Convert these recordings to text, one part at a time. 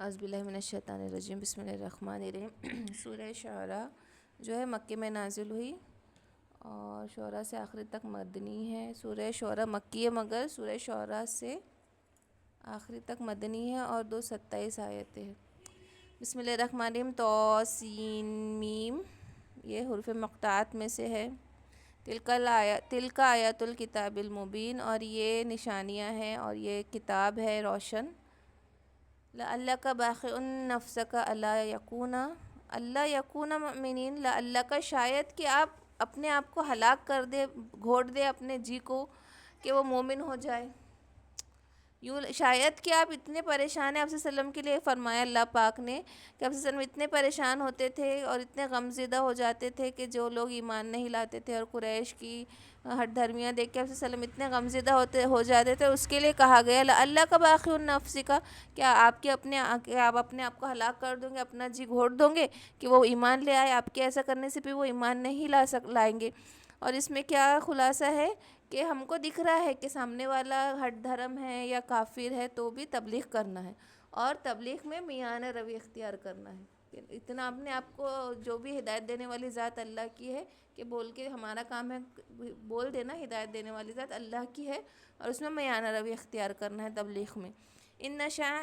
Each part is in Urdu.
اعوذ باللہ من الشیطان الرجیم، بسم اللہ الرحمن الرحیم۔ سورہ شعراء جو ہے مکے میں نازل ہوئی اور شعراء سے آخری تک مدنی ہے۔ سورہ شعراء مکی ہے مگر سورہ شعراء سے آخری تک مدنی ہے اور 227 آیتیں ہیں۔ بسم اللہ الرحمن الرحیم۔ ط س م، یہ حروف مقطعات میں سے ہے۔ تلک آیات الکتاب المبین، اور یہ نشانیاں ہیں اور یہ کتاب ہے روشن۔ لعلک باخع نفسک الا یکون مؤمنین، لعلک شاید کہ آپ اپنے آپ کو ہلاک کر دے، گھوٹ دے اپنے جی کو کہ وہ مومن ہو جائے۔ یوں شاید کہ آپ اتنے پریشان ہیں، آپ صلی اللہ علیہ وسلم کے لیے فرمایا اللہ پاک نے کہ آپ صلی اللہ علیہ وسلم اتنے پریشان ہوتے تھے اور اتنے غم زدہ ہو جاتے تھے کہ جو لوگ ایمان نہیں لاتے تھے، اور قریش کی ہٹ دھرمیاں دیکھ کے آپ صلی اللہ علیہ وسلم اتنے غم زدہ ہو جاتے تھے، اس کے لیے کہا گیا اللہ کا باخع نفس کا، کیا آپ اپنے آپ کو ہلاک کر دیں گے، اپنا جی گھوٹ دیں گے کہ وہ ایمان لے آئے؟ آپ کے ایسا کرنے سے بھی وہ ایمان نہیں لائیں گے۔ اور اس میں کیا خلاصہ ہے کہ ہم کو دکھ رہا ہے کہ سامنے والا ہٹ دھرم ہے یا کافر ہے تو بھی تبلیغ کرنا ہے، اور تبلیغ میں میانہ روی اختیار کرنا ہے۔ اتنا اپنے آپ کو، جو بھی ہدایت دینے والی ذات اللہ کی ہے، کہ بول کے ہمارا کام ہے بول دینا، ہدایت دینے والی ذات اللہ کی ہے، اور اس میں میانہ روی اختیار کرنا ہے تبلیغ میں۔ ان نشاء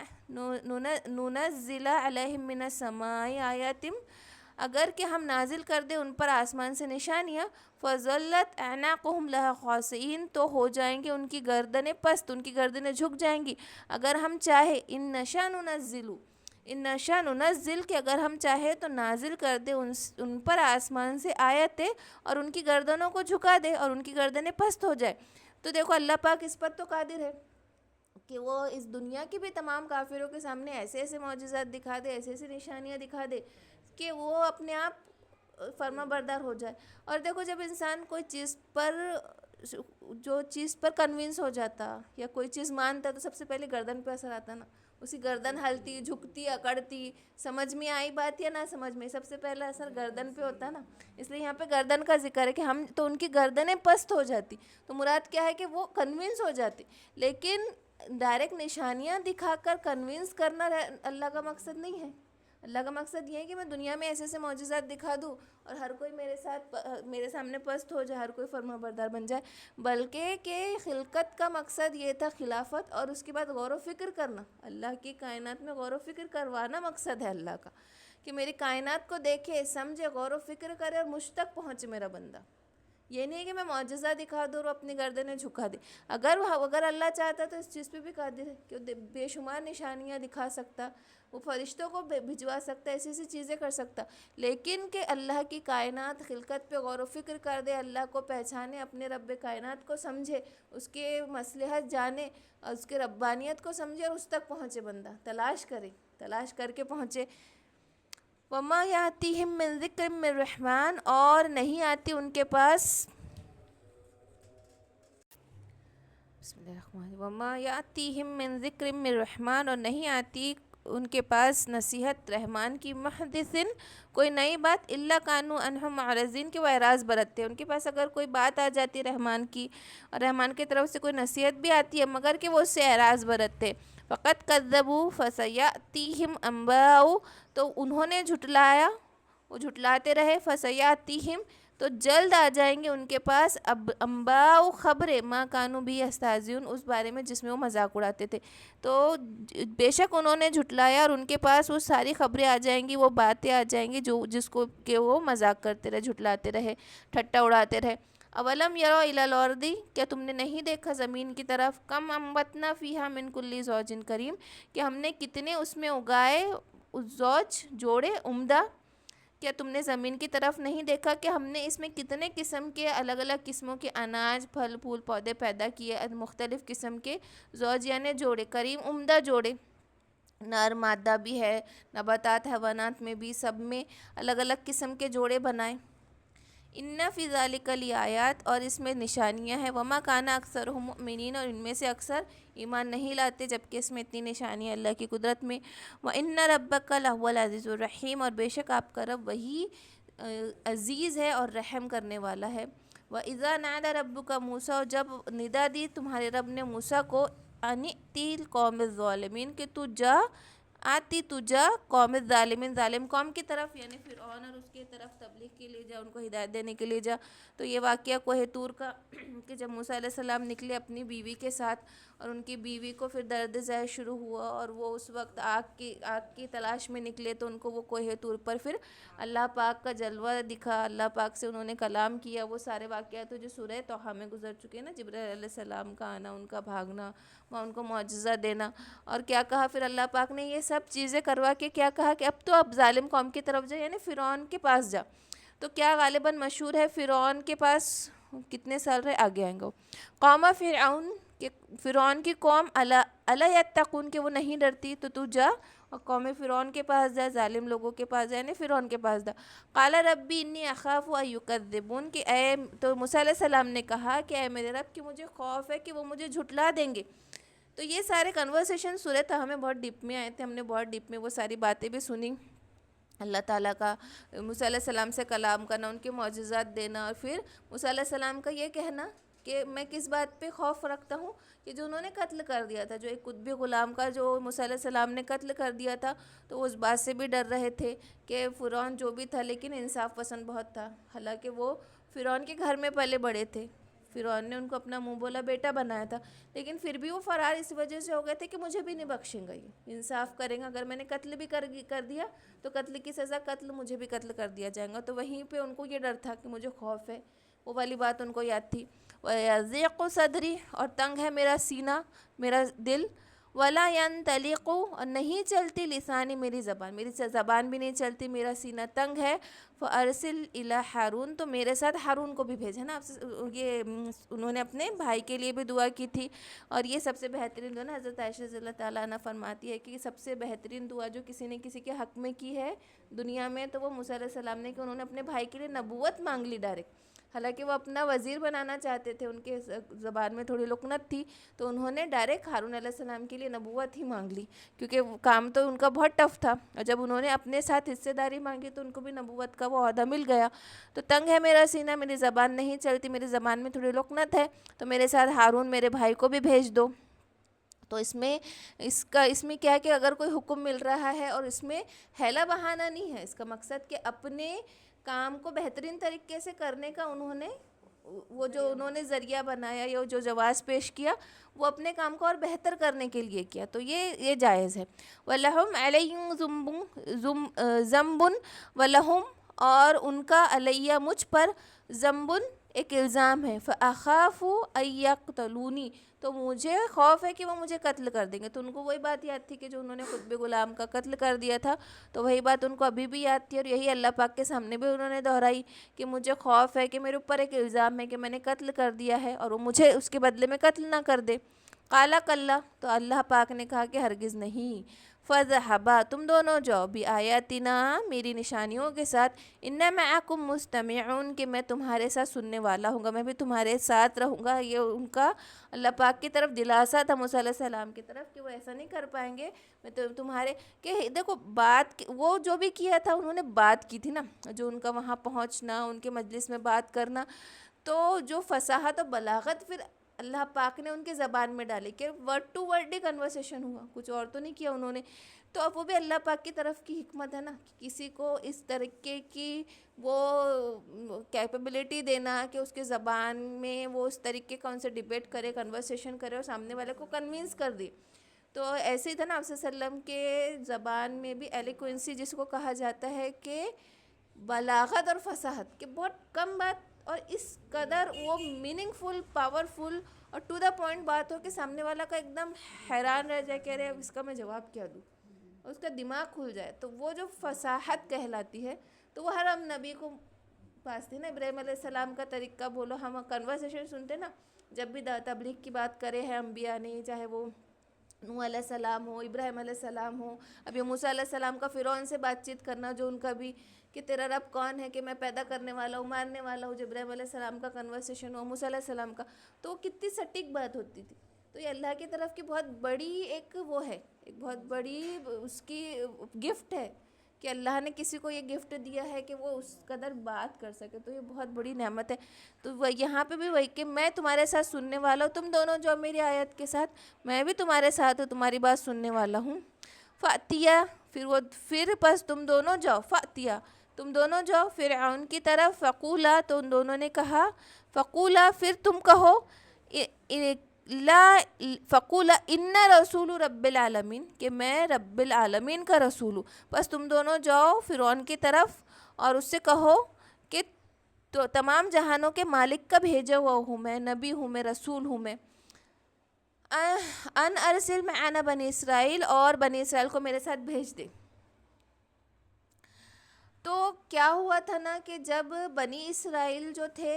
ننزل علیہم من السماء آیات، اگر کہ ہم نازل کر دیں ان پر آسمان سے نشانیاں، فظلت اعناقهم لها خاشعین، تو ہو جائیں گے ان کی گردنیں پست، ان کی گردنیں جھک جائیں گی اگر ہم چاہے۔ ان نشاء ننزل، کہ اگر ہم چاہے تو نازل کر دے ان پر آسمان سے آیتیں اور ان کی گردنوں کو جھکا دے اور ان کی گردنیں پست ہو جائے۔ تو دیکھو اللہ پاک اس پر تو قادر ہے کہ وہ اس دنیا کی بھی تمام کافروں کے سامنے ایسے ایسے معجزات دکھا دے، ایسے ایسے نشانیاں دکھا دے کہ وہ اپنے آپ فرما بردار ہو جائے۔ اور دیکھو جب انسان کوئی چیز پر، جو چیز پر کنونس ہو جاتا یا کوئی چیز مانتا، تو سب سے پہلے گردن پہ اثر آتا نا، اسی گردن ہلتی، جھکتی، اکڑتی، سمجھ میں آئی بات یا نہ سمجھ میں، سب سے پہلا اثر گردن پہ ہوتا نا۔ اس لیے یہاں پہ گردن کا ذکر ہے کہ ہم تو ان کی گردنیں پست ہو جاتی، تو مراد کیا ہے کہ وہ کنونس ہو جاتی۔ لیکن ڈائریکٹ نشانیاں دکھا کر کنونس کرنا اللہ کا مقصد نہیں ہے۔ اللہ کا مقصد یہ ہے کہ میں دنیا میں ایسے ایسے معجزات دکھا دوں اور ہر کوئی میرے سامنے پست ہو جائے، ہر کوئی فرما بردار بن جائے، بلکہ کہ خلقت کا مقصد یہ تھا خلافت، اور اس کے بعد غور و فکر کرنا، اللہ کی کائنات میں غور و فکر کروانا مقصد ہے اللہ کا، کہ میری کائنات کو دیکھے، سمجھے، غور و فکر کرے اور مجھ تک پہنچے میرا بندہ۔ یہ نہیں ہے کہ میں معجزہ دکھا دوں اور اپنی گردنیں جھکا دے۔ اگر اللہ چاہتا تو اس چیز پہ بھی قادر ہے کہ بے شمار نشانیاں دکھا سکتا، وہ فرشتوں کو بھجوا سکتا، ایسی ایسی چیزیں کر سکتا، لیکن کہ اللہ کی کائنات خلقت پہ غور و فکر کر دے، اللہ کو پہچانے، اپنے رب کائنات کو سمجھے، اس کے مصلحت جانے اور اس کے ربانیت کو سمجھے، اور اس تک پہنچے بندہ، تلاش کر کے پہنچے۔ وما یاتیہم من ذکر من رحمان، اور نہیں آتی ان کے پاس، بسم اللہ الرحمن الرحیم، وما یاتیہم من ذکر من رحمان، اور نہیں آتی ان کے پاس نصیحت رحمان کی، محدثن، کوئی نئی بات، الا کانوا عنہ معرضین، کہ وہ اعراض برتتے ہیں۔ ان کے پاس اگر کوئی بات آ جاتی ہے رحمان کی، اور رحمان کی طرف سے کوئی نصیحت بھی آتی ہے، مگر کہ وہ اس سے اعراض برتتے۔ فقط کذبوا فسیاتیہم انباء، تو انہوں نے جھٹلایا، وہ جھٹلاتے رہے، فسیاتیہم، تو جلد آ جائیں گے ان کے پاس، انباء خبریں، ما کانوا بھی یستہزئون، اس بارے میں جس میں وہ مذاق اڑاتے تھے۔ تو بے شک انہوں نے جھٹلایا اور ان کے پاس وہ ساری خبریں آ جائیں گی، وہ باتیں آ جائیں گی جس کو کہ وہ مذاق کرتے رہے، جھٹلاتے رہے، ٹھٹا اڑاتے رہے۔ اولم یروا الی الارض، کیا تم نے نہیں دیکھا زمین کی طرف، کم انبتنا فیہا من کل زوج کریم، کہ ہم نے کتنے اس میں اگائے زوج، جوڑے، عمدہ۔ کیا تم نے زمین کی طرف نہیں دیکھا کہ ہم نے اس میں کتنے قسم کے، الگ الگ قسموں کے اناج، پھل پھول، پودے پیدا کیے، مختلف قسم کے زوج یعنی جوڑے، کریم، عمدہ جوڑے، نر مادہ بھی ہے، نباتات حیوانات میں بھی، سب میں الگ الگ قسم کے جوڑے بنائے۔ ان فی ذلک لآیات، اور اس میں نشانیاں ہیں، وما کان اکثرهم مؤمنین، اور ان میں سے اکثر ایمان نہیں لاتے، جبکہ اس میں اتنی نشانیاں اللہ کی قدرت میں۔ وان ربک لہو العزیز الرحیم، اور بے شک آپ کا رب وہی عزیز ہے اور رحم کرنے والا ہے۔ وَإِذَا نَادَى رَبُّكَ مُوسَىٰ، اور جب ندا دی تمہارے رب نے موسیٰ کو، أَنِ ائْتِ الْقَوْمَ الظَّالِمِينَ، کہ تو جا آتی تجا قوم ظالمین، ظالم قوم کی طرف یعنی فرعون اور اس کی طرف تبلیغ کے لیے جا، ان کو ہدایت دینے کے لیے جا۔ تو یہ واقعہ کوہ طور کا کہ جب موسیٰ علیہ السلام نکلے اپنی بیوی کے ساتھ اور ان کی بیوی کو پھر درد ذیل شروع ہوا اور وہ اس وقت آگ کی تلاش میں نکلے، تو ان کو وہ کوہ طور پر پھر اللہ پاک کا جلوہ دکھا، اللہ پاک سے انہوں نے کلام کیا۔ وہ سارے واقعات جو سورہ طٰہٰ میں گزر چکے ہیں نا، جبرائیل علیہ السلام کا آنا، ان کا بھاگنا، وہاں ان کو معجزہ دینا، اور کیا کہا پھر اللہ پاک نے یہ سب چیزیں کروا کے کیا کہا کہ اب تو اب ظالم قوم کی طرف جا، یعنی فرعون کے پاس جا۔ تو کیا غالباً مشہور ہے فرعون کے پاس کتنے سال رہے، آگے آئیں گے۔ قوم فرعون کہ فرعون کی قوم الا یتقون کہ وہ نہیں ڈرتی، تو جا اور قوم فرعون کے پاس جا، ظالم لوگوں کے پاس جا، یعنی فرعون کے پاس جا۔ قال ربی انی اخاف ان یکذبون کہ تو موسیٰ علیہ السلام نے کہا کہ اے میرے رب کہ مجھے خوف ہے کہ وہ مجھے جھٹلا دیں گے۔ تو یہ سارے کنورسیشن سورہ طٰہٰ میں بہت ڈیپ میں آئے تھے، ہم نے بہت ڈیپ میں وہ ساری باتیں بھی سنی، اللہ تعالیٰ کا موسیٰ علیہ السلام سے کلام کرنا، ان کے معجزات دینا، اور پھر موسیٰ علیہ السلام کا یہ کہنا کہ میں کس بات پہ خوف رکھتا ہوں کہ جو انہوں نے قتل کر دیا تھا، جو ایک قطبی غلام کا جو موسیٰ علیہ السلام نے قتل کر دیا تھا، تو وہ اس بات سے بھی ڈر رہے تھے کہ فرعون جو بھی تھا لیکن انصاف پسند بہت تھا، حالانکہ وہ فرعون کے گھر میں پلے بڑے تھے، فرعون نے ان کو اپنا منہ بولا بیٹا بنایا تھا، لیکن پھر بھی وہ فرار اس وجہ سے ہو گئے تھے کہ مجھے بھی نہیں بخشیں گا، یہ انصاف کریں گا، اگر میں نے قتل بھی کر دیا تو قتل کی سزا قتل، مجھے بھی قتل کر دیا جائے گا۔ تو وہیں پہ ان کو یہ ڈر تھا کہ مجھے خوف ہے، وہ والی بات ان کو یاد تھی۔ وَيَضِيقُ صَدْرِي اور تنگ ہے میرا سینہ، میرا دل، وَلَا يَنْطَلِقُ اور نہیں چلتی لسانی میری زبان بھی نہیں چلتی، میرا سینہ تنگ ہے۔ فَأَرْسِلْ إِلَىٰ ہارون تو میرے ساتھ ہارون کو بھی بھیجے نا، یہ انہوں نے اپنے بھائی کے لیے بھی دعا کی تھی، اور یہ سب سے بہترین دعا نا، حضرت عائشہ رضی اللہ تعالیٰ عنہ فرماتی ہے کہ سب سے بہترین دعا جو کسی نے کسی کے حق میں کی ہے دنیا میں، تو وہ موسیٰ علیہ السلام نے کہ انہوں نے اپنے بھائی کے لیے نبوت مانگ لی ڈائریکٹ، حالانکہ وہ اپنا وزیر بنانا چاہتے تھے، ان کے زبان میں تھوڑی لکنت تھی، تو انہوں نے ڈائریکٹ ہارون علیہ السلام کے لیے نبوت ہی مانگ لی، کیونکہ کام تو ان کا بہت ٹف تھا، اور جب انہوں نے اپنے ساتھ حصے داری مانگی تو ان کو بھی نبوت کا وہ عہدہ مل گیا۔ تو تنگ ہے میرا سینہ، میری زبان نہیں چلتی، میری زبان میں تھوڑی لکنت ہے، تو میرے ساتھ ہارون میرے بھائی کو بھی بھیج دو۔ تو اس میں کیا ہے کہ اگر کوئی حکم مل رہا ہے اور اس میں حیلہ بہانہ نہیں ہے، اس کا مقصد کہ اپنے کام کو بہترین طریقے سے کرنے کا انہوں نے ذریعہ بنایا یا جو جواز پیش کیا، وہ اپنے کام کو اور بہتر کرنے کے لیے کیا، تو یہ جائز ہے۔ وَلَهُمْ عَلَيْهِمْ ذَنْبٌ وَلَهُمْ اور ان کا علیہ مجھ پر ذنبٌ ایک الزام ہے، فَأَخَافُ أَن يَقْتُلُونِ تو مجھے خوف ہے کہ وہ مجھے قتل کر دیں گے۔ تو ان کو وہی بات یاد تھی کہ جو انہوں نے قطب غلام کا قتل کر دیا تھا، تو وہی بات ان کو ابھی بھی یاد تھی، اور یہی اللہ پاک کے سامنے بھی انہوں نے دہرائی کہ مجھے خوف ہے کہ میرے اوپر ایک الزام ہے کہ میں نے قتل کر دیا ہے اور وہ مجھے اس کے بدلے میں قتل نہ کر دے۔ قَالَ كَلَّا تو اللہ پاک نے کہا کہ ہرگز نہیں، فَاذْهَبَا تم دونوں جاؤ، بِآیَاتِنَا میری نشانیوں کے ساتھ، إِنَّ مَعَكُمْ مُسْتَمِعُونَ کہ میں تمہارے ساتھ سننے والا ہوں گا، میں بھی تمہارے ساتھ رہوں گا۔ یہ ان کا اللہ پاک کی طرف دلاسا تھا موسیٰ علیہ السلام کی طرف کہ وہ ایسا نہیں کر پائیں گے، میں تو تمہارے کہ دیکھو بات وہ جو بھی کیا تھا انہوں نے بات کی تھی نا، جو ان کا وہاں پہنچنا، ان کے مجلس میں بات کرنا، تو جو فصاحت و بلاغت پھر اللہ پاک نے ان کے زبان میں ڈالی کہ ورڈ ٹو ورڈ ہی کنورسیشن ہوا، کچھ اور تو نہیں کیا انہوں نے۔ تو اب وہ بھی اللہ پاک کی طرف کی حکمت ہے نا، کہ کسی کو اس طریقے کی وہ کیپیبلٹی دینا کہ اس کے زبان میں وہ اس طریقے کا ان سے ڈیبیٹ کرے، کنورسیشن کرے اور سامنے والے کو کنوینس کر دے۔ تو ایسے ہی تھا نا آپ صلی اللہ علیہ وسلم کے زبان میں بھی ایلیکوینسی جس کو کہا جاتا ہے کہ بلاغت اور فصاحت، کہ بہت کم بات اور اس قدر وہ میننگ فل، پاورفل اور ٹو دا پوائنٹ بات ہو کہ سامنے والا کا ایک دم حیران رہ جائے کہ ارے اب اس کا میں جواب کیا دوں، اس کا دماغ کھل جائے، تو وہ جو فصاحت کہلاتی ہے، تو وہ ہر ہم نبی کو پاس تھی نا۔ ابراہیم علیہ السلام کا طریقہ بولو، ہم کنورسیشن سنتے نا، جب بھی تبلیغ کی بات کرے ہیں انبیاء نے، چاہے وہ نوح علیہ السلام ہو، ابراہیم علیہ السلام ہو، اب یہ موسیٰ علیہ السلام کا فرعون سے بات چیت کرنا جو ان کا بھی کہ تیرا رب کون ہے کہ میں پیدا کرنے والا ہوں، مارنے والا ہوں، جب ابراہیم علیہ السلام کا کنورسیشن ہو، موسیٰ علیہ السلام کا، تو کتنی سٹیک بات ہوتی تھی۔ تو یہ اللہ کی طرف کی بہت بڑی ایک وہ ہے، ایک بہت بڑی اس کی گفٹ ہے کہ اللہ نے کسی کو یہ گفٹ دیا ہے کہ وہ اس قدر بات کر سکے، تو یہ بہت بڑی نعمت ہے۔ تو یہاں پہ بھی وہی کہ میں تمہارے ساتھ سننے والا ہوں، تم دونوں جو میری آیت کے ساتھ، میں بھی تمہارے ساتھ ہوں، تمہاری بات سننے والا ہوں۔ فاتیا، پھر بس تم دونوں جاؤ، فاتیا تم دونوں جاؤ فرعون کی طرف، فقولا تو ان دونوں نے کہا، فقولا پھر تم کہو، لا فقولا ان رسول رب العالمین کہ میں رب العالمین کا رسول ہوں. بس تم دونوں جاؤ فرعون کی طرف اور اس سے کہو کہ تو تمام جہانوں کے مالک کا بھیجا ہوا ہوں میں، نبی ہوں میں، رسول ہوں میں. ان ارسل معنا بنی اسرائیل، اور بنی اسرائیل کو میرے ساتھ بھیج دے. تو کیا ہوا تھا نا کہ جب بنی اسرائیل جو تھے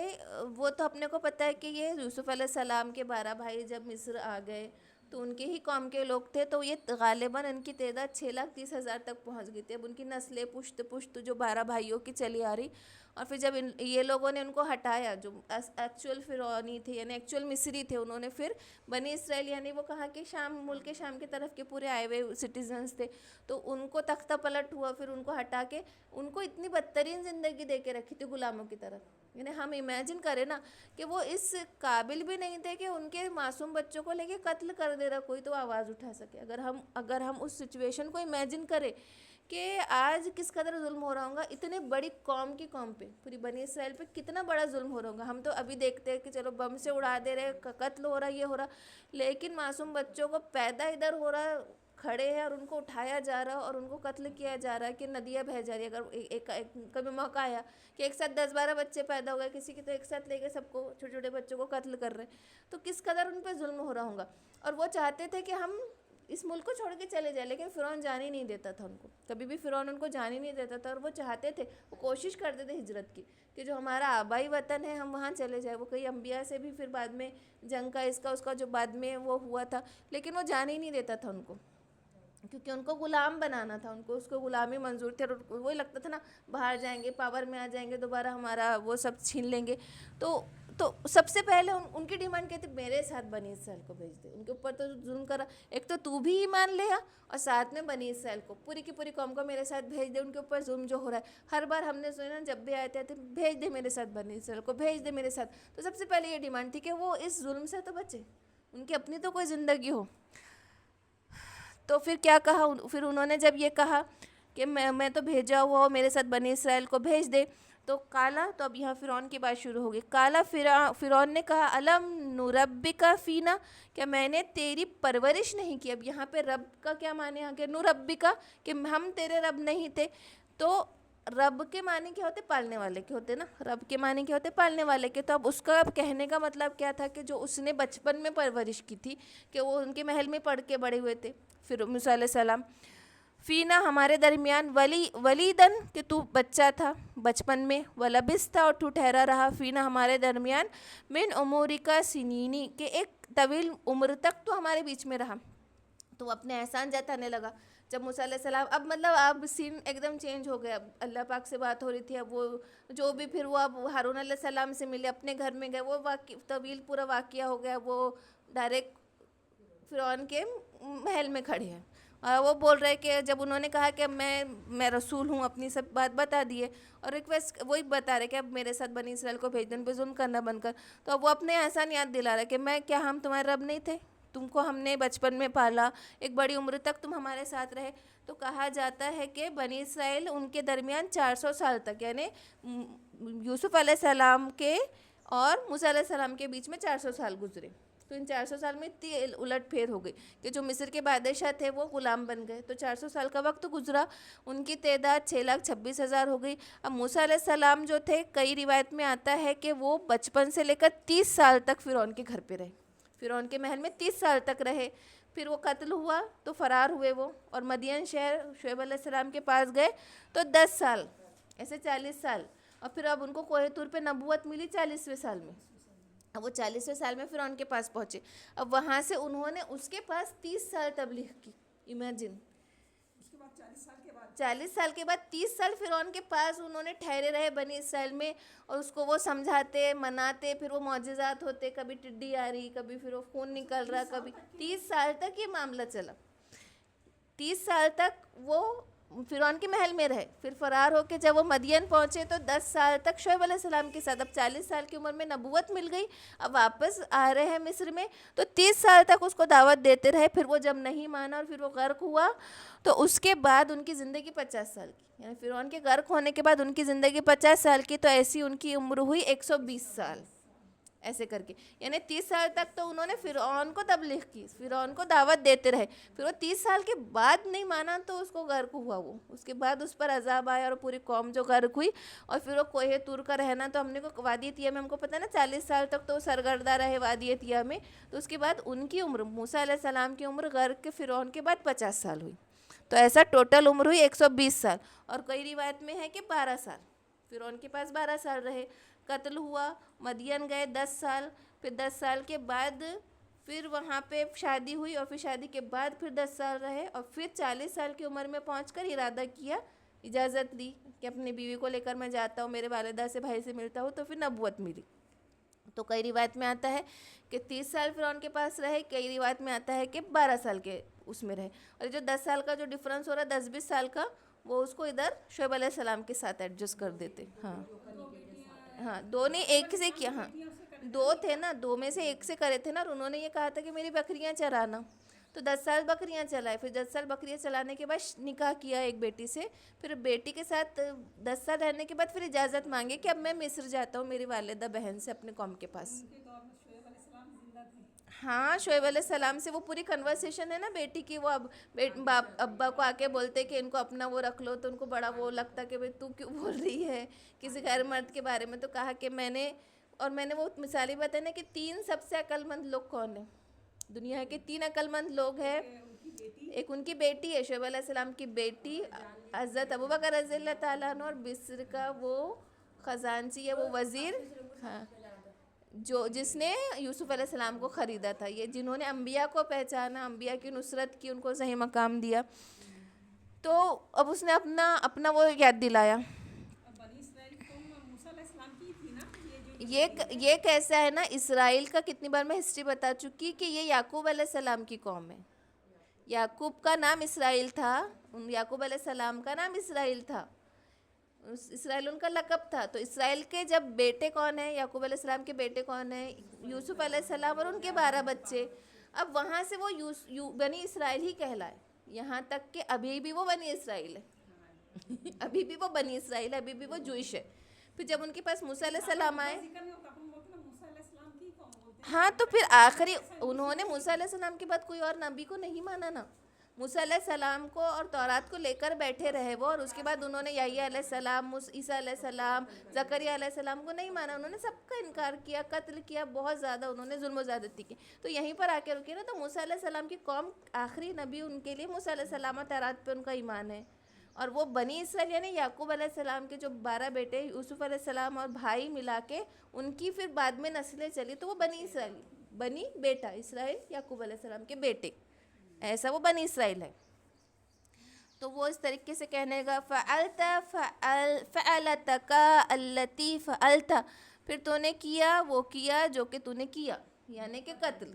وہ تو اپنے کو پتہ ہے کہ یہ یوسف علیہ السلام کے 12 بھائی جب مصر آ گئے تو ان کے ہی قوم کے لوگ تھے، تو یہ غالباً ان کی تعداد 6,30,000 تک پہنچ گئی تھی. اب ان کی نسلیں پشت پشت جو 12 بھائیوں کی چلی آ رہی، اور پھر جب یہ لوگوں نے ان کو ہٹایا جو ایکچوئل فرعونی تھے یعنی ایکچوئل مصری تھے، انہوں نے پھر بنی اسرائیل یعنی وہ کہا کہ شام، ملک شام کی طرف کے پورے آئے ہوئے سٹیزنز تھے، تو ان کو تختہ پلٹ ہوا، پھر ان کو ہٹا کے ان کو اتنی بدترین زندگی دے کے رکھی تھی غلاموں کی طرف. یعنی ہم امیجن کریں نا کہ وہ اس قابل بھی نہیں تھے کہ ان کے معصوم بچوں کو لے کے قتل کر دے رہا کوئی تو آواز اٹھا سکے. اگر ہم اس سچویشن کو امیجن کریں کہ آج کس قدر ظلم ہو رہا ہوگا اتنے بڑی قوم پہ، پوری بنی اسرائیل پہ کتنا بڑا ظلم ہو رہا ہوگا. ہم تو ابھی دیکھتے ہیں کہ چلو بم سے اڑا دے رہے، قتل ہو رہا، یہ ہو رہا، لیکن معصوم بچوں کو پیدا ادھر ہو رہا کھڑے ہیں اور ان کو اٹھایا جا رہا اور ان کو قتل کیا جا رہا ہے کہ ندیاں بہہ جا رہی ہے. اگر کبھی موقع آیا کہ ایک ساتھ 10-12 بچے پیدا ہو گئے کسی کی، تو ایک ساتھ لے کے سب کو، چھوٹے چھوٹے بچوں کو قتل کر رہے، تو کس قدر ان پہ ظلم ہو رہا ہوگا. اور وہ چاہتے تھے کہ ہم اس ملک کو چھوڑ کے چلے جائیں، لیکن فرعون جانے ہی نہیں دیتا تھا ان کو، کبھی بھی فرعون ان کو جانے نہیں دیتا تھا. اور وہ چاہتے تھے، وہ کوشش کرتے تھے ہجرت کی کہ جو ہمارا آبائی وطن ہے ہم وہاں چلے جائیں. وہ کئی انبیاء سے بھی پھر بعد میں جنگ کا اس کا جو بعد میں وہ ہوا تھا، لیکن وہ جانے ہی نہیں دیتا تھا ان کو، کیونکہ ان کو غلام بنانا تھا، ان کو اس کو غلامی منظور تھی. اور وہی لگتا تھا نا باہر جائیں گے، پاور میں آ جائیں گے، دوبارہ ہمارا وہ سب چھین لیں گے. تو سب سے پہلے ان کی ڈیمانڈ کیا تھی، میرے ساتھ بنی اسرائیل کو بھیج دے. ان کے اوپر تو ظلم کرا، ایک تو بھی ایمان لے آ اور ساتھ میں بنی اسرائیل کو، پوری کی پوری قوم کو میرے ساتھ بھیج دے. ان کے اوپر ظلم جو ہو رہا ہے ہر بار ہم نے سنا جب بھی آئے تھے بھیج دے میرے ساتھ بنی اسرائیل کو، بھیج دے میرے ساتھ. تو سب سے پہلے یہ ڈیمانڈ تھی کہ وہ اس ظلم سے تو بچے، ان کی اپنی تو کوئی زندگی ہو. تو پھر کیا کہا، پھر انہوں نے جب یہ کہا کہ میں تو بھیجا ہوا ہوں، میرے ساتھ بنی اسرائیل کو بھیج دے، تو کالا، تو اب یہاں فرعون کی بات شروع ہوگی. کالا فرعون نے کہا الم نربک فینا، کہ میں نے تیری پرورش نہیں کی. اب یہاں پہ رب کا کیا معنی ہے کہ نربک، کہ ہم تیرے رب نہیں تھے. تو رب کے معنی کیا ہوتے، پالنے والے کے ہوتے نا، رب کے معنی کیا ہوتے، پالنے والے کے. تو اب اس کا کہنے کا مطلب کیا تھا کہ جو اس نے بچپن میں پرورش کی تھی، کہ وہ ان کے محل میں پڑھ کے بڑے ہوئے تھے پھر موسیٰ علیہ السلام. فینا ہمارے درمیان، ولیدن کہ تو بچہ تھا بچپن میں، ولبستا اور تو ٹھہرا رہا، فینا ہمارے درمیان، من عمرکا سنینی کہ ایک طویل عمر تک تو ہمارے بیچ میں رہا. تو وہ اپنے احسان جتانے لگا جب موسیٰ علیہ السلام، اب مطلب اب سین ایک دم چینج ہو گیا. اب اللہ پاک سے بات ہو رہی تھی، اب وہ جو بھی پھر وہ اب ہارون علیہ السلام سے ملے، اپنے گھر میں گئے، وہ طویل پورا واقعہ ہو گیا. وہ ڈائریکٹ فرعون کے محل میں کھڑے ہیں اور وہ بول رہے کہ جب انہوں نے کہا کہ میں رسول ہوں، اپنی سب بات بتا دیے اور ریکویسٹ وہی بتا رہے کہ اب میرے ساتھ بنی اسرائیل کو بھیج دیں پہ ظلم کرنا بند کر. تو اب وہ اپنے احسان یاد دلا رہے کہ کیا ہم تمہارے رب نہیں تھے، تم کو ہم نے بچپن میں پالا، ایک بڑی عمر تک تم ہمارے ساتھ رہے. تو کہا جاتا ہے کہ بنی اسرائیل ان کے درمیان 400 سال تک، یعنی یوسف علیہ السلام کے اور موسیٰ علیہ السلام کے بیچ میں 400 سال گزرے. تو ان 400 سال میں اتنی الٹ پھیر ہو گئی کہ جو مصر کے بادشاہ تھے وہ غلام بن گئے. تو 400 سال کا وقت گزرا، ان کی تعداد 6,26,000 ہو گئی. اب موسیٰ علیہ السلام جو تھے، کئی روایت میں آتا ہے کہ وہ بچپن سے لے کر 30 سال تک فرعون کے گھر پہ رہے، فرعون کے محل میں 30 سال تک رہے. پھر وہ قتل ہوا تو فرار ہوئے وہ، اور مدین شہر شعیب علیہ السلام کے پاس گئے تو 10 سال، ایسے 40 سال. اور پھر اب ان کو کوہ طور پہ نبوت ملی 40ویں سال میں. اب وہ 40ویں سال میں فرعون کے پاس پہنچے. اب وہاں سے انہوں نے اس کے پاس 30 سال تبلیغ کی. امیجن 40 سال کے بعد 30 سال فرعون کے پاس انہوں نے ٹھہرے رہے بنی اسرائیل میں، اور اس کو وہ سمجھاتے مناتے، پھر وہ معجزات ہوتے، کبھی ٹڈی آ رہی، کبھی پھر وہ خون نکل رہا، کبھی 30 سال تک یہ معاملہ چلا. 30 سال تک وہ فرعون کے محل میں رہے. پھر فرار ہو کے جب وہ مدین پہنچے تو 10 سال تک شعیب علیہ السلام کے ساتھ. اب 40 سال کی عمر میں نبوت مل گئی, اب واپس آ رہے ہیں مصر میں, تو 30 سال تک اس کو دعوت دیتے رہے. پھر وہ جب نہیں مانا اور پھر وہ غرق ہوا, تو اس کے بعد ان کی زندگی 50 سال کی, یعنی فرعون کے غرق ہونے کے بعد ان کی زندگی 50 سال کی, تو ایسی ان کی عمر ہوئی 120 سال ایسے کر کے. یعنی 30 سال تک تو انہوں نے فرعون کو تبلیغ کی, فرعون کو دعوت دیتے رہے. پھر وہ 30 سال کے بعد نہیں مانا تو اس کو غرق ہوا وہ, اس کے بعد اس پر عذاب آیا اور پوری قوم جو غرق ہوئی. اور پھر وہ کوہ طور کا رہنا, تو ہم نے کو وادی طیہ میں ہم کو پتہ نا 40 سال تک تو سرگردہ رہے وادی طیہ میں. تو اس کے بعد ان کی عمر, موسیٰ علیہ السلام کی عمر غرق کے فرعون کے بعد 50 سال ہوئی. تو ایسا ٹوٹل عمر ہوئی 120 سال. اور کئی روایت میں ہے کہ 12 سال فرعون کے پاس 12 سال رہے. قتل ہوا, مدین گئے 10 سال, پھر 10 سال کے بعد پھر وہاں پہ شادی ہوئی, اور پھر شادی کے بعد پھر 10 سال رہے, اور پھر 40 سال کی عمر میں پہنچ کر ارادہ کیا, اجازت دی کہ اپنی بیوی کو لے کر میں جاتا ہوں, میرے والدہ سے بھائی سے ملتا ہوں. تو پھر نبوت ملی. تو کئی روایت میں آتا ہے کہ 30 سال فرعون کے پاس رہے, کئی روایت میں آتا ہے کہ 12 سال کے اس میں رہے. اور جو 10 سال کا جو ڈفرنس ہو رہا ہے 10-20 سال کا, وہ اس کو ادھر شعیب علیہ السلام کے ساتھ ایڈجسٹ کر دیتے. ہاں دو نے ایک سے کیا, ہاں 2 تھے نا, 2 میں سے ایک سے کرے تھے نا. اور انہوں نے یہ کہا تھا کہ میری بکریاں چرانا, تو 10 سال بکریاں چلائے. پھر 10 سال بکریاں چلانے کے بعد نکاح کیا ایک بیٹی سے. پھر بیٹی کے ساتھ 10 سال رہنے کے بعد پھر اجازت مانگے کہ اب میں مصر جاتا ہوں میری والدہ بہن سے اپنے قوم کے پاس. ہاں شعیب علیہ السلام سے وہ پوری کنورسیشن ہے نا بیٹی کی. وہ اب باپ ابا کو آ کے بولتے کہ ان کو اپنا وہ رکھ لو, تو ان کو بڑا وہ لگتا کہ بھئی تو کیوں بول رہی ہے کسی غیر مرد کے بارے میں. تو کہا کہ میں نے وہ مثالی بتائی نا کہ 3 سب سے عقل مند لوگ کون ہیں دنیا کے. 3 عقل مند لوگ ہیں. ایک ان کی بیٹی ہے, شعیب علیہ السلام کی بیٹی حضرت ابوبکر رضی اللہ تعالیٰ عنہ, اور مصر کا وہ خزانچی ہے, وہ وزیر, ہاں جس نے یوسف علیہ السلام کو خریدا تھا. یہ جنہوں نے انبیاء کو پہچانا, انبیاء کی نصرت کی, ان کو صحیح مقام دیا. تو اب اس نے اپنا وہ یاد دلایا. یہ کیسا ہے نا, اسرائیل کا کتنی بار میں ہسٹری بتا چکی کہ یہ یعقوب علیہ السلام کی قوم ہے. یعقوب کا نام اسرائیل تھا, یعقوب علیہ السلام کا نام اسرائیل تھا, اسرائیل ان کا لقب تھا. تو اسرائیل کے جب بیٹے کون ہیں, یعقوب علیہ السلام کے بیٹے کون ہیں, یوسف علیہ السلام اور ان کے 12 بچے. اب وہاں سے وہ بنی اسرائیل ہی کہلائے, یہاں تک کہ ابھی بھی وہ بنی اسرائیل ہے. ابھی بھی وہ بنی اسرائیل ہے, ابھی بھی وہ جوئش ہے. پھر جب ان کے پاس موسیٰ علیہ السلام آئے, ہاں تو پھر آخری انہوں نے موسیٰ علیہ السلام کے بعد کوئی اور نبی کو نہیں مانا نا. موسیٰ علیہ السلام کو اور تورات کو لے کر بیٹھے رہے وہ, اور اس کے بعد انہوں نے یحییٰ علیہ السلام, عیسیٰ علیہ السلام, زکریا علیہ السلام کو نہیں مانا. انہوں نے سب کا انکار کیا, قتل کیا, بہت زیادہ انہوں نے ظلم و زیادتی کی. تو یہیں پر آ کے رکے نا. تو موسیٰ علیہ السلام کی قوم آخری نبی ان کے لیے موسیٰ علیہ السلام اور تورات پہ ان کا ایمان ہے. اور وہ بنی اسرائیل یعنی یعقوب علیہ السلام کے جو 12 بیٹے, یوسف علیہ السلام اور بھائی ملا کے ان کی پھر بعد میں نسلیں چلی, تو وہ بنی اسرائیل, بنی بیٹا اسرائیل, یعقوب علیہ السلام کے بیٹے, ایسا وہ بنی اسرائیل ہے. تو وہ اس طریقے سے کہنے گا فعلتک التی فعلت, پھر تو نے کیا وہ کیا جو کہ تو نے کیا, یعنی کہ قتل.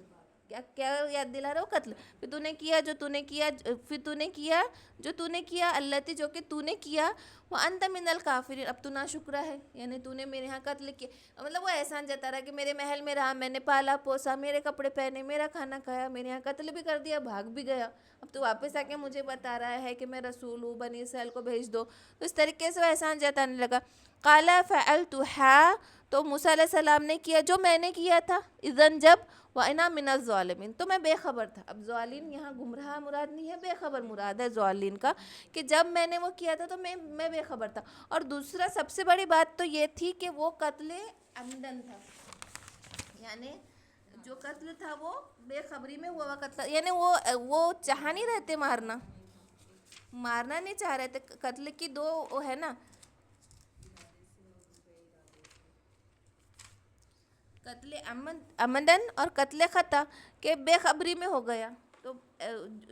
کیا یاد دلا رہا ہو, قتل. پھر تو نے کیا جو تو نے کیا, پھر تو نے کیا جو تو نے کیا, التی جو کہ تو نے کیا, وانت من الکافرین, اب تو ناشکرا ہے, یعنی تو نے میرے ہاں قتل کیا. مطلب وہ احسان جتا رہا کہ میرے محل میں رہا, میں نے پالا پوسا, میرے کپڑے پہنے, میرا کھانا کھایا, میرے یہاں قتل بھی کر دیا, بھاگ بھی گیا. اب تو واپس آ کے مجھے بتا رہا ہے کہ میں رسول ہوں, بنی اسرائیل کو بھیج دو. تو اس طریقے سے وہ احسان جتانے لگا. قال فعلتها, تو موسیٰ علیہ السلام نے کیا جو میں نے کیا تھا, اذن جب, وَأَنَا مِنَ الظَّالِمِينَ, تو میں بے خبر تھا. اب ظالم یہاں گمراہ مراد نہیں ہے, بے خبر مراد ہے ظالم کا, کہ جب میں نے وہ کیا تھا تو میں بے خبر تھا. اور دوسرا سب سے بڑی بات تو یہ تھی کہ وہ قتل عمدن تھا, یعنی جو قتل تھا وہ بے خبری میں ہوا قتل, یعنی وہ چاہ نہیں رہتے مارنا نہیں چاہ رہے تھے. قتل کی 2 وہ ہے نا, قتل عمدن اور قتل خطا, کہ بے خبری میں ہو گیا. تو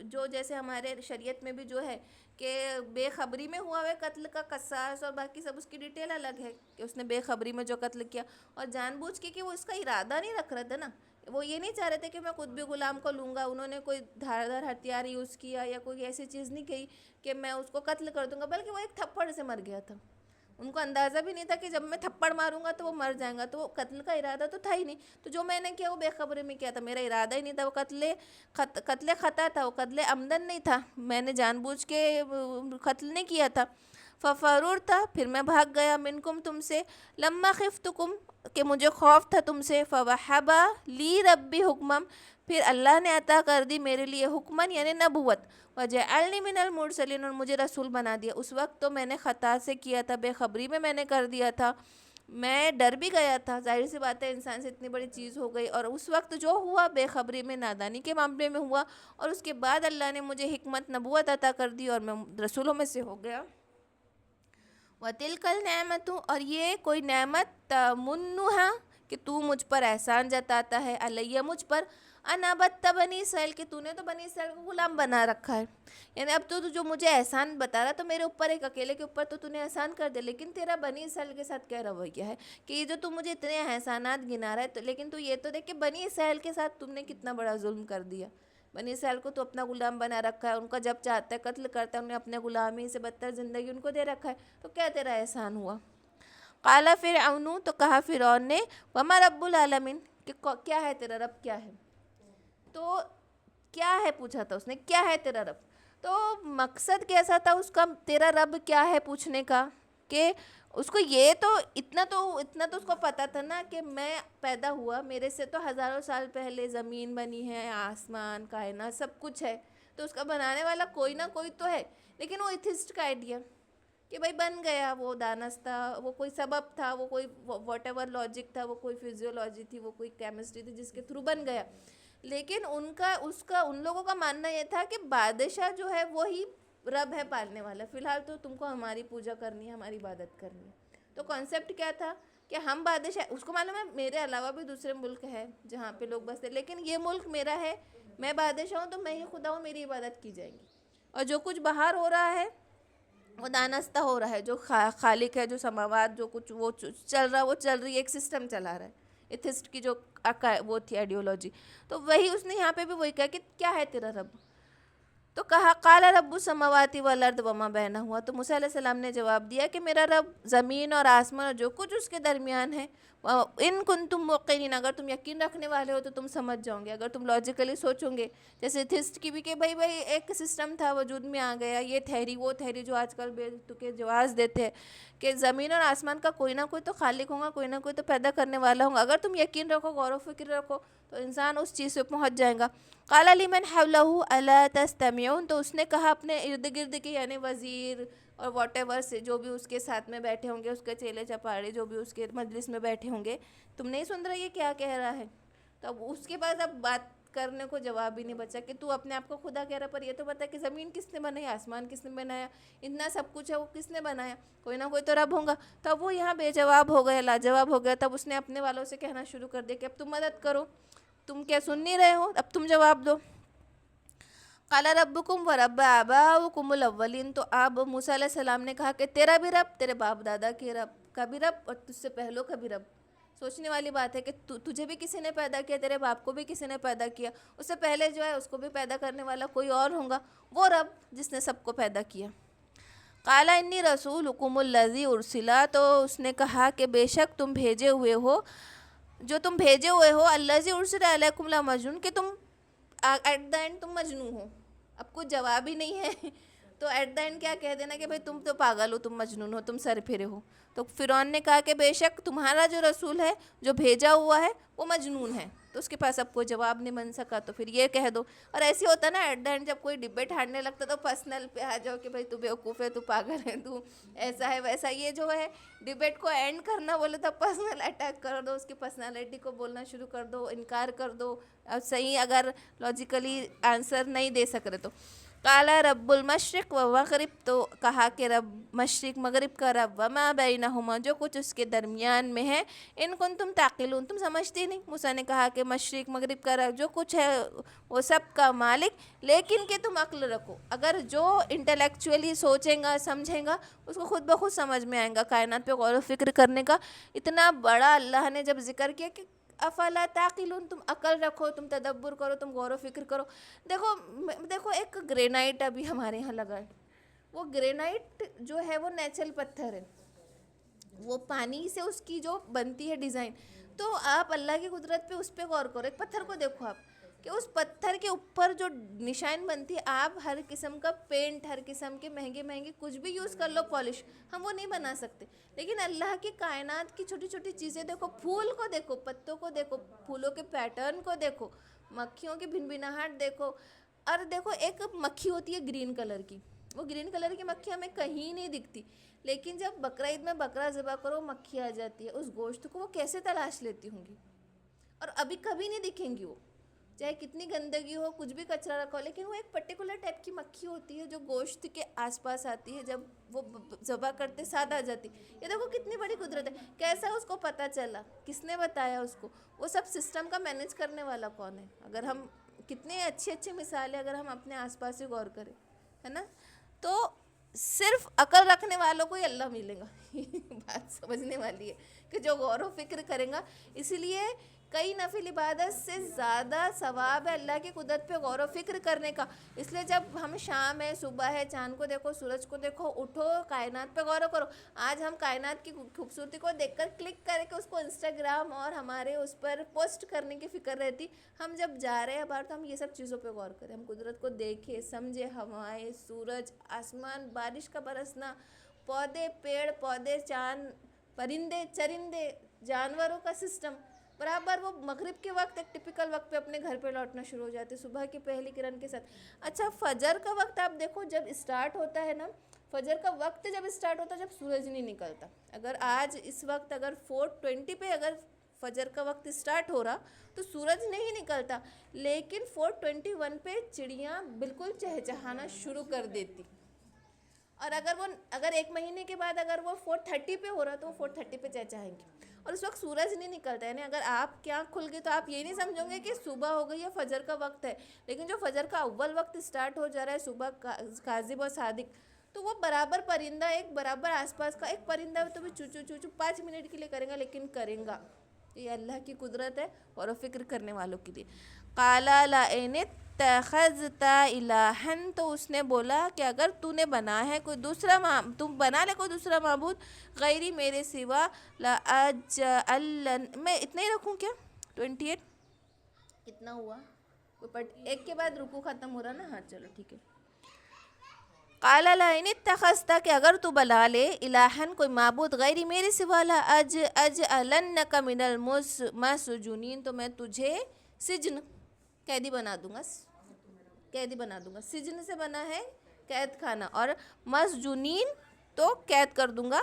جو جیسے ہمارے شریعت میں بھی جو ہے کہ بے خبری میں ہوا ہے قتل کا قصاص, اور باقی سب اس کی ڈیٹیل الگ ہے کہ اس نے بے خبری میں جو قتل کیا, اور جان بوجھ کے کہ وہ اس کا ارادہ نہیں رکھ رہا تھا نا, وہ یہ نہیں چاہ رہے تھے کہ میں خود بھی غلام کو لوں گا. انہوں نے کوئی دھاردار ہتھیار یوز کیا یا کوئی ایسی چیز نہیں کہی کہ میں اس کو قتل کر دوں گا, بلکہ وہ ایک تھپڑ سے مر گیا تھا. ان کو اندازہ بھی نہیں تھا کہ جب میں تھپڑ ماروں گا تو وہ مر جائیں گا, تو وہ قتل کا ارادہ تو تھا ہی نہیں. تو جو میں نے کیا وہ بے خبری میں کیا تھا, میرا ارادہ ہی نہیں تھا, وہ قتل خطا تھا, وہ قتل عمدن نہیں تھا, میں نے جان بوجھ کے قتل نہیں کیا تھا. ففرور تھا, پھر میں بھاگ گیا, منکم تم سے, لما خفتکم کہ مجھے خوف تھا تم سے, فوہبا لی ربی حکمم پھر اللہ نے عطا کر دی میرے لیے حکمن یعنی نبوت, وجعلنی من المرسلین اور مجھے رسول بنا دیا. اس وقت تو میں نے خطا سے کیا تھا, بے خبری میں نے کر دیا تھا, میں ڈر بھی گیا تھا, ظاہر سی بات ہے انسان سے اتنی بڑی چیز ہو گئی, اور اس وقت جو ہوا بے خبری میں نادانی کے معاملے میں ہوا, اور اس کے بعد اللہ نے مجھے حکمت نبوت عطا کر دی اور میں رسولوں میں سے ہو گیا. وَتِلْكَ النِّعْمَةُ اور یہ کوئی نعمت تَمُنُّهَا کہ تو مجھ پر احسان جتاتا ہے, علیہ مجھ پر, ان عبدت بنی اسرائیل کہ تو نے تو بنی اسرائیل کو غلام بنا رکھا ہے. یعنی اب تو جو مجھے احسان بتا رہا تو میرے اوپر ایک اکیلے کے اوپر تو نے احسان کر دیا, لیکن تیرا بنی اسرائیل کے ساتھ کیا رویہ ہے کہ یہ جو تم مجھے اتنے احسانات گنا رہا ہے, تو لیکن تو یہ تو دیکھ کہ بنی اسرائیل کے ساتھ تم نے کتنا بڑا ظلم کر دیا. بنی اسرائیل کو تو اپنا غلام بنا رکھا ہے, ان کا جب چاہتا ہے قتل کرتا ہے, انہیں اپنے غلامی سے بدتر زندگی ان کو دے رکھا ہے, تو کیا تیرا احسان ہوا. قال فرعون تو کہا فرعون نے, وما رب العالمین کہ کیا ہے تیرا رب کیا ہے. تو کیا ہے پوچھا تھا اس نے, کیا ہے تیرا رب. تو مقصد کیسا تھا اس کا, تیرا رب کیا ہے پوچھنے کا, کہ اس کو یہ تو اتنا تو اس کو پتا تھا نا کہ میں پیدا ہوا, میرے سے تو ہزاروں سال پہلے زمین بنی ہے, آسمان کائنات سب کچھ ہے, تو اس کا بنانے والا کوئی نہ کوئی تو ہے. لیکن وہ ایتھسٹ کا آئیڈیا کہ بھائی بن گیا, وہ دانست تھا, وہ کوئی سبب تھا, وہ کوئی واٹ ایور لاجک تھا, وہ کوئی فزیولوجی تھی, وہ کوئی کیمسٹری تھی جس کے تھرو بن گیا. لیکن ان لوگوں کا ماننا یہ تھا کہ بادشاہ جو ہے وہی رب ہے پالنے والا, فی الحال تو تم کو ہماری پوجا کرنی ہے, ہماری عبادت کرنی ہے. تو کانسیپٹ کیا تھا کہ ہم بادشاہ, اس کو معلوم ہے میرے علاوہ بھی دوسرے ملک ہے جہاں پہ لوگ بستے, لیکن یہ ملک میرا ہے, میں بادشاہ ہوں, تو میں ہی خدا ہوں, میری عبادت کی جائے گی. اور جو کچھ باہر ہو رہا ہے وہ دانستہ ہو رہا ہے, جو خالق ہے, جو سماوات جو کچھ وہ چل رہا, وہ چل رہی ہے, ایک سسٹم چلا رہا ہے. ایتھسٹ کی جو وہ تھی آئیڈیولوجی, تو وہی اس نے یہاں پہ بھی وہی کہا کہ کیا ہے تیرا رب. تو کہا قال رب السماوات والارض وما بینہما, تو موسیٰ علیہ السلام نے جواب دیا کہ میرا رب زمین اور آسمان اور جو کچھ اس کے درمیان ہے. ان کنتم موقنین اگر تم یقین رکھنے والے ہو تو تم سمجھ جاؤ گے, اگر تم لاجیکلی سوچو گے, جیسے ایتھسٹ کی بھی کہ بھائی ایک سسٹم تھا وجود میں آ گیا, یہ ٹھہری وہ ٹھہری, جو آج کل بے تکے جواز دیتے ہیں کہ زمین اور آسمان کا کوئی نہ کوئی تو خالق ہوگا, کوئی نہ کوئی تو پیدا کرنے والا ہوگا. اگر تم یقین رکھو, غور و فکر رکھو, تو انسان اس چیز پہ پہنچ جائے گا. قال لمن حوله الا تستمعون, تو اس نے کہا اپنے ارد گرد کے یعنی وزیر اور واٹ ایور سے جو بھی اس کے ساتھ میں بیٹھے ہوں گے, اس کے چیلے چپاڑے جو بھی اس کے مجلس میں بیٹھے ہوں گے, تم نہیں سن رہے یہ کیا کہہ رہا ہے. تو اب اس کے بعد اب بات کرنے کو جواب ہی نہیں بچا کہ تو اپنے آپ کو خدا کہہ رہا, پر یہ تو بتا کہ زمین کس نے بنائی, آسمان کس نے بنایا, اتنا سب کچھ ہے وہ کس نے بنایا, کوئی نہ کوئی تو رب ہوگا. تو اب وہ یہاں بے جواب ہو گیا, لاجواب ہو گیا. تب اس نے اپنے والوں سے کہنا شروع کر دیا کہ اب تم مدد کرو, تم کیا سن نہیں رہے ہو, اب تم جواب دو. قال ربکم ورب آباؤکم الاولین, تو اب موسیٰ علیہ السلام نے کہا کہ تیرا بھی رب, تیرے باپ دادا کے رب کا بھی رب, اور تجھ سے پہلوں کا بھی رب. سوچنے والی بات ہے کہ تجھے بھی کسی نے پیدا کیا, تیرے باپ کو بھی کسی نے پیدا کیا, اس سے پہلے جو ہے اس کو بھی پیدا کرنے والا کوئی اور ہوگا, وہ رب جس نے سب کو پیدا کیا. قال انی رسولکم الذی ارسلا, تو اس نے کہا کہ بے شک تم بھیجے ہوئے ہو, جو تم بھیجے ہوئے ہو, الذی ارسل علیکم لمجنون, کہ تم ایٹ دا اینڈ تم مجنون ہو. اب کچھ جواب ہی نہیں ہے تو ایٹ دا اینڈ کیا کہہ دینا کہ بھائی تم تو پاگل ہو, تم مجنون ہو, تم سر پھرے ہو. تو فرعون نے کہا کہ بے شک تمہارا جو رسول ہے جو بھیجا ہوا ہے وہ مجنون ہے. تو اس کے پاس اب کوئی جواب نہیں بن سکا, تو پھر یہ کہہ دو. اور ایسے ہوتا نا ایٹ دا اینڈ جب کوئی ڈبیٹ ہارنے لگتا تو پرسنل پہ آ جاؤ کہ بھائی تو بیوقوف ہے, تو پاگل ہے, تو ایسا ہے ویسا. یہ جو ہے ڈبیٹ کو اینڈ کرنا بولے تو پرسنل اٹیک کر دو, اس کی پرسنالٹی کو بولنا شروع کر دو, انکار کر دو, اب صحیح اگر لاجیکلی آنسر نہیں دے سک رہے تو. قال رب المشرق و مغرب, تو کہا کہ رب مشرق مغرب کا رب, وما بینہما جو کچھ اس کے درمیان میں ہے, ان کنتم تعقلون تم سمجھتی نہیں. موسیٰ نے کہا کہ مشرق مغرب کا رب جو کچھ ہے وہ سب کا مالک, لیکن کہ تم عقل رکھو. اگر جو انٹلیکچولی سوچیں گا سمجھیں گا اس کو خود بخود سمجھ میں آئیں گا. کائنات پہ غور و فکر کرنے کا اتنا بڑا اللہ نے جب ذکر کیا کہ افلا تعقلون، تم عقل رکھو، تم تدبر کرو، تم غور و فکر کرو. دیکھو دیکھو ایک گرینائٹ ابھی ہمارے یہاں لگا ہے، وہ گرینائٹ جو ہے وہ نیچرل پتھر ہے، وہ پانی سے اس کی جو بنتی ہے ڈیزائن. تو آپ اللہ کی قدرت پہ اس پہ غور کرو. ایک پتھر کو دیکھو آپ کہ اس پتھر کے اوپر جو نشان بنتی ہے، آپ ہر قسم کا پینٹ، ہر قسم کے مہنگے مہنگے کچھ بھی یوز کر لو پالش، ہم وہ نہیں بنا سکتے. لیکن اللہ کی کائنات کی چھوٹی چھوٹی چیزیں دیکھو، پھول کو دیکھو، پتوں کو دیکھو، پھولوں کے پیٹرن کو دیکھو، مکھیوں کی بھنبھناہٹ دیکھو. اور دیکھو ایک مکھی ہوتی ہے گرین کلر کی، وہ گرین کلر کی مکھی ہمیں کہیں نہیں دکھتی، لیکن جب بقرعید میں بکرا ذبح کرو مکھی آ جاتی ہے. اس گوشت کو وہ کیسے تلاش لیتی ہوں گی، اور ابھی کبھی نہیں دکھیں گی وہ، چاہے کتنی گندگی ہو، کچھ بھی کچرا رکھا ہو، لیکن وہ ایک پرٹیکولر ٹائپ کی مکھی ہوتی ہے جو گوشت کے آس پاس آتی ہے، جب وہ ذبح کرتے ساتھ آ جاتی. یہ دیکھو کتنی بڑی قدرت ہے. کیسا اس کو پتہ چلا، کس نے بتایا اس کو، وہ سب سسٹم کا مینیج کرنے والا کون ہے. اگر ہم کتنے اچھی اچھی مثالیں اگر ہم اپنے آس پاس سے غور کریں، ہے نا، تو صرف عقل رکھنے والوں کو ہی اللہ ملے گا. بات سمجھنے والی ہے کہ جو غور و فکر کریں گا. اسی لیے کئی نفل عبادت سے زیادہ ثواب ہے اللہ کی قدرت پہ غور و فکر کرنے کا. اس لیے جب ہم شام ہے، صبح ہے، چاند کو دیکھو، سورج کو دیکھو، اٹھو، کائنات پہ غور و کرو. آج ہم کائنات کی خوبصورتی کو دیکھ کر کلک کر کے اس کو انسٹاگرام اور ہمارے اس پر پوسٹ کرنے کی فکر رہتی. ہم جب جا رہے ہیں باہر تو ہم یہ سب چیزوں پہ غور کریں، ہم قدرت کو دیکھیں، سمجھے. ہوائیں، سورج، آسمان، بارش کا برسنا، پودے، پیڑ پودے، چاند، پرندے چرندے، جانوروں کا سسٹم. برابر وہ مغرب کے وقت ایک ٹپیکل وقت پہ اپنے گھر پہ لوٹنا شروع ہو جاتے صبح کی پہلی کرن کے ساتھ. اچھا فجر کا وقت آپ دیکھو جب اسٹارٹ ہوتا ہے نا، فجر کا وقت جب اسٹارٹ ہوتا ہے جب سورج نہیں نکلتا. اگر آج اس وقت اگر 4:20 پہ اگر فجر کا وقت اسٹارٹ ہو رہا تو سورج نہیں نکلتا، لیکن 4:21 پہ چڑیاں بالکل چہچہانا شروع کر دیتی. اور اگر ایک مہینے کے بعد اگر وہ 4:30 پہ ہو رہا تو وہ 4:30 پہ چہچہائیں گے. اور اس وقت سورج نہیں نکلتا، یعنی اگر آپ کی آنکھ کھل گئی تو آپ یہ نہیں سمجھو گے کہ صبح ہو گئی یا فجر کا وقت ہے. لیکن جو فجر کا اول وقت اسٹارٹ ہو جا رہا ہے، صبح کاذب اور صادق، تو وہ برابر پرندہ ایک برابر آس پاس کا ایک پرندہ تو بھی چوچو چوچو 5 منٹ کے لیے کریں گا، لیکن کریں گا. یہ اللہ کی قدرت ہے اور فکر کرنے والوں کے لیے. قَالَ لَئِنِ اتَّخَذْتَ إِلَٰهًا، تو اس نے بولا کہ اگر تو نے بنا ہے کوئی دوسرا تم بنا لے کوئی دوسرا معبود غیری میرے سوا، لَأَجْعَلَنَّ، میں اتنا ہی رکھوں کیا؟ 28 کتنا ہوا؟ ایک کے بعد رکو ختم ہو رہا نا. ہاں چلو ٹھیک ہے. قَالَ لَئِنِ اتَّخَذْتَ، کہ اگر تو بنا لے الہن کوئی معبود غیری میرے سوا، لَأَجْعَلَنَّكَ مِنَ الْمَسْجُونِينَ، تو میں تجھے سجن، قیدی بنا دوں گا. قیدی بنا دوں گا. سجن سے بنا ہے قید خانہ، اور مسجونین تو قید کر دوں گا.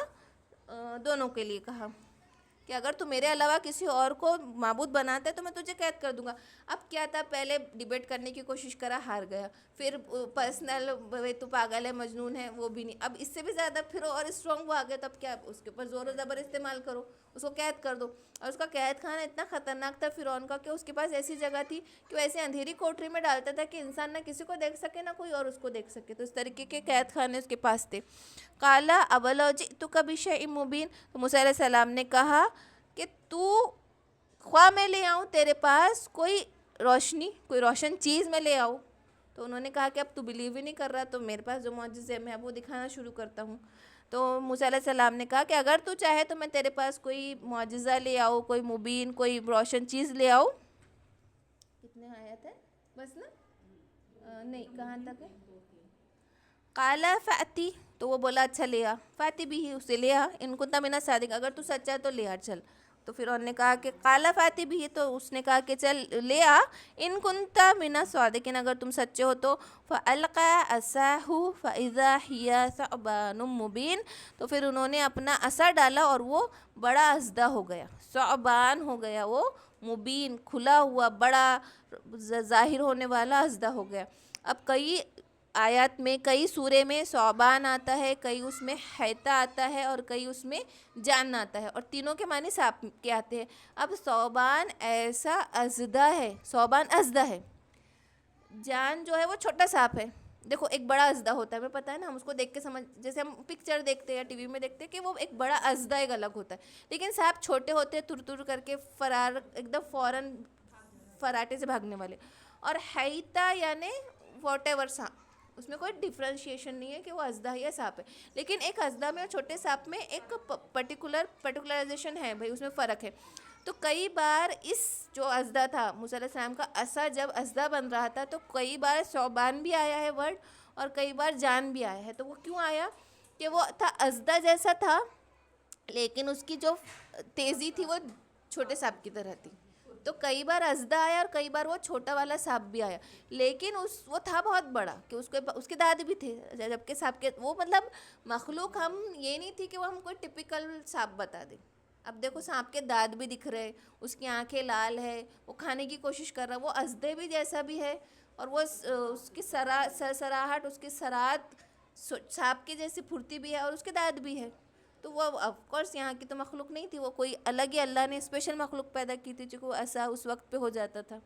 دونوں کے لیے کہا کہ اگر تو میرے علاوہ کسی اور کو معبود بناتا ہے تو میں تجھے قید کر دوں گا. اب کیا تھا، پہلے ڈیبیٹ کرنے کی کوشش کرا، ہار گیا. پھر پرسنل تو پاگل ہے، مجنون ہے، وہ بھی نہیں. اب اس سے بھی زیادہ پھر اور اسٹرانگ وہ آ گیا، تب کیا اس کے اوپر زور و زبر استعمال کرو، اس کو قید کر دو. اور اس کا قید خانہ اتنا خطرناک تھا فرعون کا کہ اس کے پاس ایسی جگہ تھی کہ وہ ایسے اندھیری کوٹری میں ڈالتا تھا کہ انسان نہ کسی کو دیکھ سکے نہ کوئی اور اس کو دیکھ سکے. تو اس طریقے کے قید خانے اس کے پاس تھے. قَالَ أَوَلَوْ جِئْتُكَ بِشَيْءٍ مُبِينٍ، تو موسیٰ علیہ السلام نے کہا کہ تو خواہ میں لے آؤں تیرے پاس کوئی روشنی، کوئی روشن چیز میں لے آؤں. تو انہوں نے کہا کہ اب تو بلیو ہی نہیں کر رہا، تو میرے پاس جو معجزے میں اب وہ دکھانا شروع کرتا ہوں. تو موسیٰ علیہ السلام نے کہا کہ اگر تو چاہے تو میں تیرے پاس کوئی معجزہ لے آؤں، کوئی مبین، کوئی روشن چیز لے آؤں. کتنے آیت ہے بس نا، نہیں کہاں تک ہے. قَالَ فَأْتِ، تو وہ بولا اچھا لے آ. فَأْتِ بِهِ، اسے لے آ. إِن كُنتَ مِنَ الصَّادِقِينَ، اگر تو سچا ہے تو لے آ چل. تو پھر انہوں نے کہا کہ قَالَ فَأْتِ بِهِ، تو اس نے کہا کہ چل لے آ. إِن كُنتَ مِنَ الصَّادِقِينَ، اگر تم سچے ہو تو. فَأَلْقَىٰ عَصَاهُ فَإِذَا هِيَ ثُعْبَانٌ مُّبِينٌ، تو پھر انہوں نے اپنا عصا ڈالا اور وہ بڑا اژدہا ہو گیا. ثعبان ہو گیا وہ، مبین کھلا ہوا بڑا ظاہر ہونے والا اژدہا ہو گیا. اب کئی آیات میں، کئی سورے میں ثعبان آتا ہے، کئی اس میں حیتا آتا ہے، اور کئی اس میں جان آتا ہے، اور تینوں کے معنی سانپ کے آتے ہیں. اب ثعبان ایسا اژدہا ہے، ثعبان اژدہا ہے. جان جو ہے وہ چھوٹا سانپ ہے، دیکھو ایک بڑا اژدھا ہوتا ہے، ہمیں پتہ ہے نا، ہم اس کو دیکھ کے سمجھ، جیسے ہم پکچر دیکھتے ہیں یا ٹی وی میں دیکھتے ہیں کہ وہ ایک بڑا اژدھا ایک الگ ہوتا ہے، لیکن سانپ چھوٹے ہوتے ہیں، تر تر کر کے فرار ایک دم فوراً فراٹے سے بھاگنے والے. اور حیتا یعنی واٹ ایور سانپ، اس میں کوئی ڈفرینشیشن نہیں ہے کہ وہ اژدھا یا سانپ ہے. لیکن ایک اژدھا میں اور چھوٹے سانپ میں ایک پرٹیکولرائزیشن ہے بھائی، اس میں فرق ہے. تو کئی بار اس جو اژدھا تھا موسیٰ علیہ السلام کا عصا جب اژدھا بن رہا تھا تو کئی بار ثعبان بھی آیا ہے ورڈ اور کئی بار جان بھی آیا ہے. تو وہ کیوں آیا کہ وہ تھا اژدھا جیسا تھا لیکن اس کی جو تیزی تھی وہ چھوٹے سانپ کی طرح تھی. تو کئی بار اژدھا آیا اور کئی بار وہ چھوٹا والا سانپ بھی آیا، لیکن وہ تھا بہت بڑا کہ اس کے دانت بھی تھے، جبکہ سانپ کے وہ مطلب مخلوق ہم یہ نہیں تھی کہ وہ ہم کوئی ٹپیکل سانپ بتا دیں. اب دیکھو سانپ کے دانت بھی دکھ رہے، اس کی آنکھیں لال ہے، وہ کھانے کی کوشش کر رہا، وہ اژدھے بھی جیسا بھی ہے، اور وہ اس کی سراہٹ، اس کی سرات سانپ کی جیسی پھرتی بھی ہے اور اس کے دانت بھی ہے. تو وہ آف کورس یہاں کی تو مخلوق نہیں تھی، وہ کوئی الگ ہی اللہ نے اسپیشل مخلوق پیدا کی تھی جو کہ وہ ایسا اس وقت پہ ہو جاتا تھا.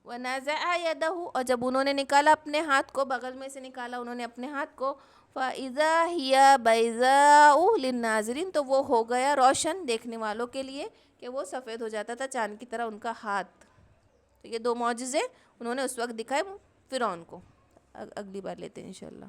وَنَزَعَ يَدَهُ، اور جب انہوں نے نکالا اپنے ہاتھ کو، بغل میں سے نکالا انہوں نے اپنے ہاتھ کو، فَإِذَا هِيَ بَيْضَاءُ لِلنَّاظِرِينَ، تو وہ ہو گیا روشن دیکھنے والوں کے لیے، کہ وہ سفید ہو جاتا تھا چاند کی طرح ان کا ہاتھ. تو یہ دو معجزے انہوں نے اس وقت دکھائے فرعون کو. اگلی بار لیتے ہیں انشاءاللہ.